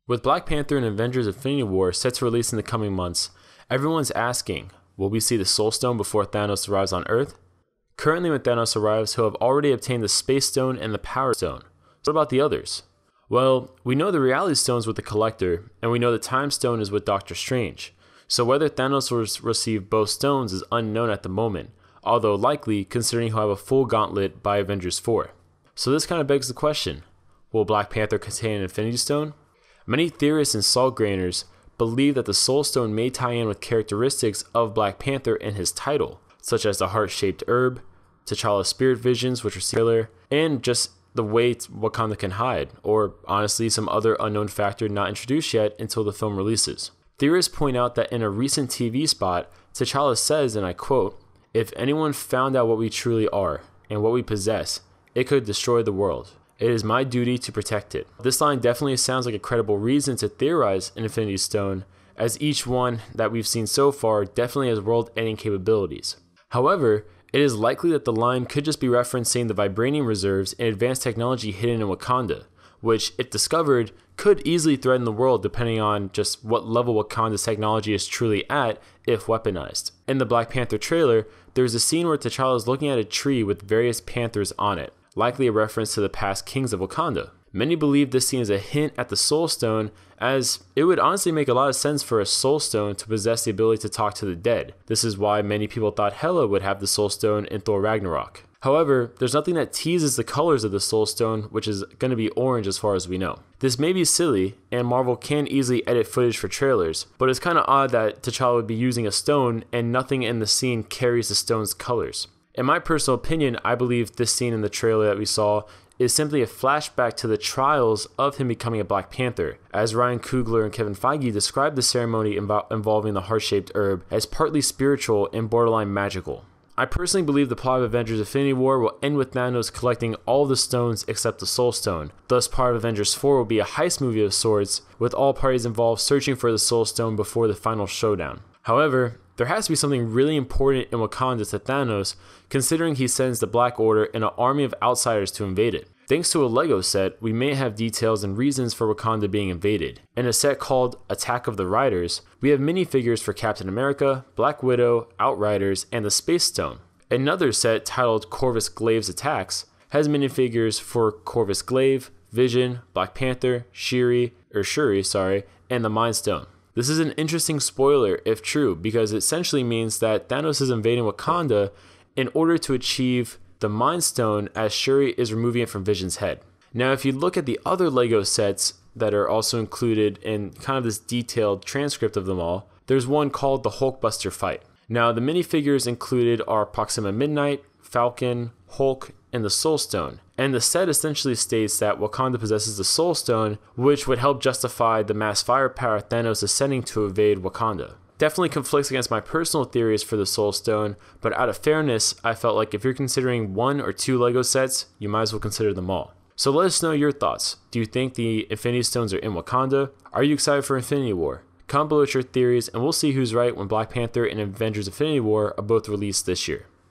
With Black Panther and Avengers Infinity War set to release in the coming months, everyone's asking, will we see the Soul Stone before Thanos arrives on Earth? Currently when Thanos arrives, he'll have already obtained the Space Stone and the Power Stone. What about the others? Well, we know the Reality Stone's with the Collector, and we know the Time Stone is with Doctor Strange. So whether Thanos will receive both stones is unknown at the moment, although likely considering he'll have a full gauntlet by Avengers 4. So this kind of begs the question, will Black Panther contain an Infinity Stone? Many theorists and salt grainers believe that the Soul Stone may tie in with characteristics of Black Panther in his title, such as the heart-shaped herb, T'Challa's spirit visions, which are similar, and just the way Wakanda can hide, or honestly some other unknown factor not introduced yet until the film releases. Theorists point out that in a recent TV spot, T'Challa says, and I quote, "If anyone found out what we truly are, and what we possess, it could destroy the world. It is my duty to protect it." This line definitely sounds like a credible reason to theorize an Infinity Stone, as each one that we've seen so far definitely has world-ending capabilities. However, it is likely that the line could just be referencing the vibranium reserves and advanced technology hidden in Wakanda, which, if discovered, could easily threaten the world depending on just what level Wakanda's technology is truly at if weaponized. In the Black Panther trailer, there's a scene where T'Challa is looking at a tree with various panthers on it, likely a reference to the past kings of Wakanda. Many believe this scene is a hint at the Soul Stone, as it would honestly make a lot of sense for a Soul Stone to possess the ability to talk to the dead. This is why many people thought Hela would have the Soul Stone in Thor Ragnarok. However, there's nothing that teases the colors of the Soul Stone, which is going to be orange as far as we know. This may be silly, and Marvel can easily edit footage for trailers, but it's kind of odd that T'Challa would be using a stone and nothing in the scene carries the stone's colors. In my personal opinion, I believe this scene in the trailer that we saw is simply a flashback to the trials of him becoming a Black Panther, as Ryan Coogler and Kevin Feige described the ceremony involving the heart-shaped herb as partly spiritual and borderline magical. I personally believe the plot of Avengers Infinity War will end with Thanos collecting all the stones except the Soul Stone. Thus, part of Avengers 4 will be a heist movie of sorts, with all parties involved searching for the Soul Stone before the final showdown. However, there has to be something really important in Wakanda to Thanos, considering he sends the Black Order and an army of outsiders to invade it. Thanks to a Lego set, we may have details and reasons for Wakanda being invaded. In a set called Attack of the Riders, we have minifigures for Captain America, Black Widow, Outriders, and the Space Stone. Another set titled Corvus Glaive's Attacks has minifigures for Corvus Glaive, Vision, Black Panther, Shuri, and the Mind Stone. This is an interesting spoiler if true, because it essentially means that Thanos is invading Wakanda in order to achieve the Mind Stone, as Shuri is removing it from Vision's head. Now, if you look at the other Lego sets that are also included in kind of this detailed transcript of them all, there's one called the Hulkbuster Fight. Now, the minifigures included are Proxima Midnight, Falcon, Hulk, and the Soul Stone. And the set essentially states that Wakanda possesses the Soul Stone, which would help justify the mass firepower Thanos is sending to invade Wakanda. Definitely conflicts against my personal theories for the Soul Stone, but out of fairness, I felt like if you're considering one or two Lego sets, you might as well consider them all. So let us know your thoughts. Do you think the Infinity Stones are in Wakanda? Are you excited for Infinity War? Comment below with your theories, and we'll see who's right when Black Panther and Avengers Infinity War are both released this year.